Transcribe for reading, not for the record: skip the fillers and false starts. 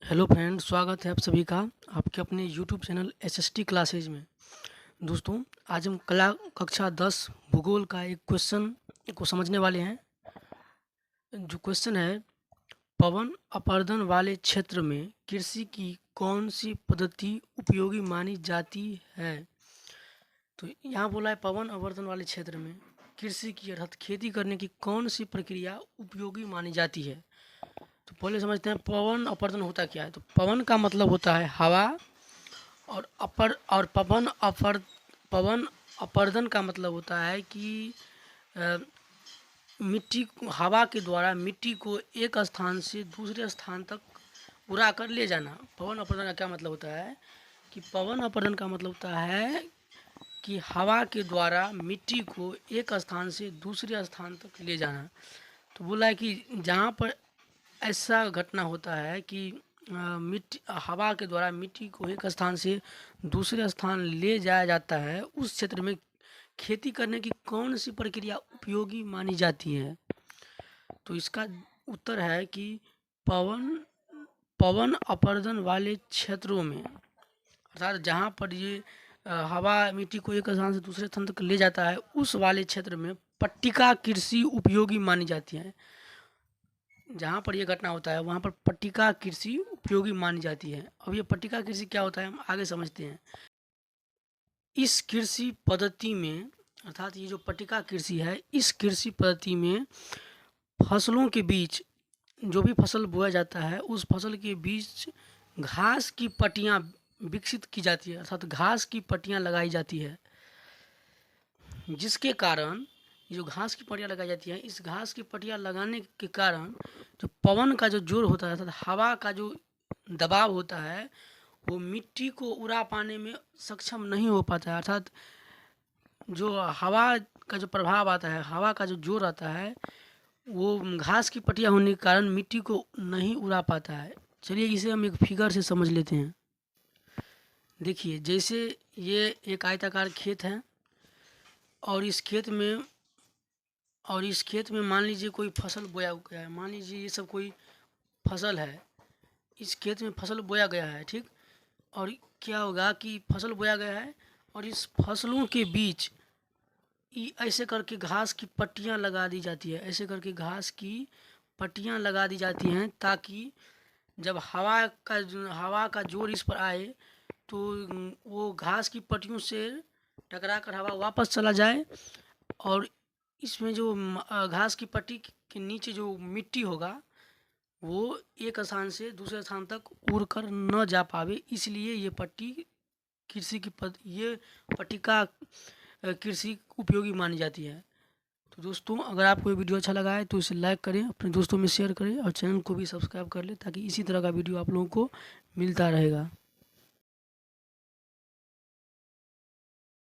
Hello friend, स्वागत है आप सभी का आपके अपने यूट्यूब चैनल एसएसटी क्लासेज में। दोस्तों, आज हम कला कक्षा 10 भूगोल का एक क्वेश्चन को समझने वाले हैं। जो क्वेश्चन है, पवन अपरदन वाले क्षेत्र में कृषि की कौन सी पद्धति उपयोगी मानी जाती है। तो यहाँ बोला है पवन अपरदन वाले क्षेत्र में कृषि की अर्थात खेती करने की कौन सी प्रक्रिया उपयोगी मानी जाती है। तो पहले समझते हैं पवन अपरदन होता क्या है। तो पवन का मतलब होता है हवा, और पवन अपरदन का मतलब होता है कि अ, हवा के द्वारा मिट्टी को एक स्थान से दूसरे स्थान तक उड़ा कर ले जाना। पवन अपरदन का क्या मतलब होता है कि पवन अपरदन का मतलब होता है कि हवा के द्वारा मिट्टी को एक स्थान से दूसरे स्थान तक ले जाना। तो बोला है कि जहाँ पर ऐसा घटना होता है कि मिट्टी हवा के द्वारा मिट्टी को एक स्थान से दूसरे स्थान ले जाया जाता है, उस क्षेत्र में खेती करने की कौन सी प्रक्रिया उपयोगी मानी जाती है। तो इसका उत्तर है कि पवन पवन अपरदन वाले क्षेत्रों में, अर्थात जहाँ पर ये हवा मिट्टी को एक स्थान से दूसरे स्थान तक ले जाता है, उस वाले क्षेत्र में पट्टिका कृषि उपयोगी मानी जाती है। जहाँ पर यह घटना होता है वहाँ पर पट्टिका कृषि उपयोगी मानी जाती है। अब ये पट्टिका कृषि क्या होता है हम आगे समझते हैं। इस कृषि पद्धति में, अर्थात ये जो पट्टिका कृषि है, इस कृषि पद्धति में फसलों के बीच, जो भी फसल बोया जाता है उस फसल के बीच घास की पट्टियाँ विकसित की जाती है, अर्थात घास की पट्टियाँ लगाई जाती है, जिसके कारण ये जो घास की पट्टियाँ लगाई जाती हैं, इस घास की पट्टियाँ लगाने के कारण जो पवन का जो जोर होता है, अर्थात हवा का जो दबाव होता है, वो मिट्टी को उड़ा पाने में सक्षम नहीं हो पाता है। अर्थात जो हवा का जो प्रभाव आता है, हवा का जो जोर आता है, वो घास की पट्टियाँ होने के कारण मिट्टी को नहीं उड़ा पाता है। चलिए इसे हम एक फिगर से समझ लेते हैं। देखिए, जैसे ये एक आयताकार खेत है और इस खेत में मान लीजिए कोई फसल बोया गया है। मान लीजिए ये सब कोई फसल है, इस खेत में फसल बोया गया है, ठीक। और क्या होगा कि फसल बोया गया है और इस फसलों के बीच ऐसे करके घास की पट्टियाँ लगा दी जाती है, ऐसे करके घास की पट्टियाँ लगा दी जाती हैं, ताकि जब हवा का जोर इस पर आए तो वो घास की पट्टियों से टकरा कर हवा वापस चला जाए और इसमें जो घास की पट्टी के नीचे जो मिट्टी होगा वो एक स्थान से दूसरे स्थान तक उड़ कर न जा पावे, इसलिए ये पट्टिका कृषि उपयोगी मानी जाती है। तो दोस्तों, अगर आपको ये वीडियो अच्छा लगा है तो इसे लाइक करें, अपने दोस्तों में शेयर करें और चैनल को भी सब्सक्राइब कर लें, ताकि इसी तरह का वीडियो आप लोगों को मिलता रहेगा।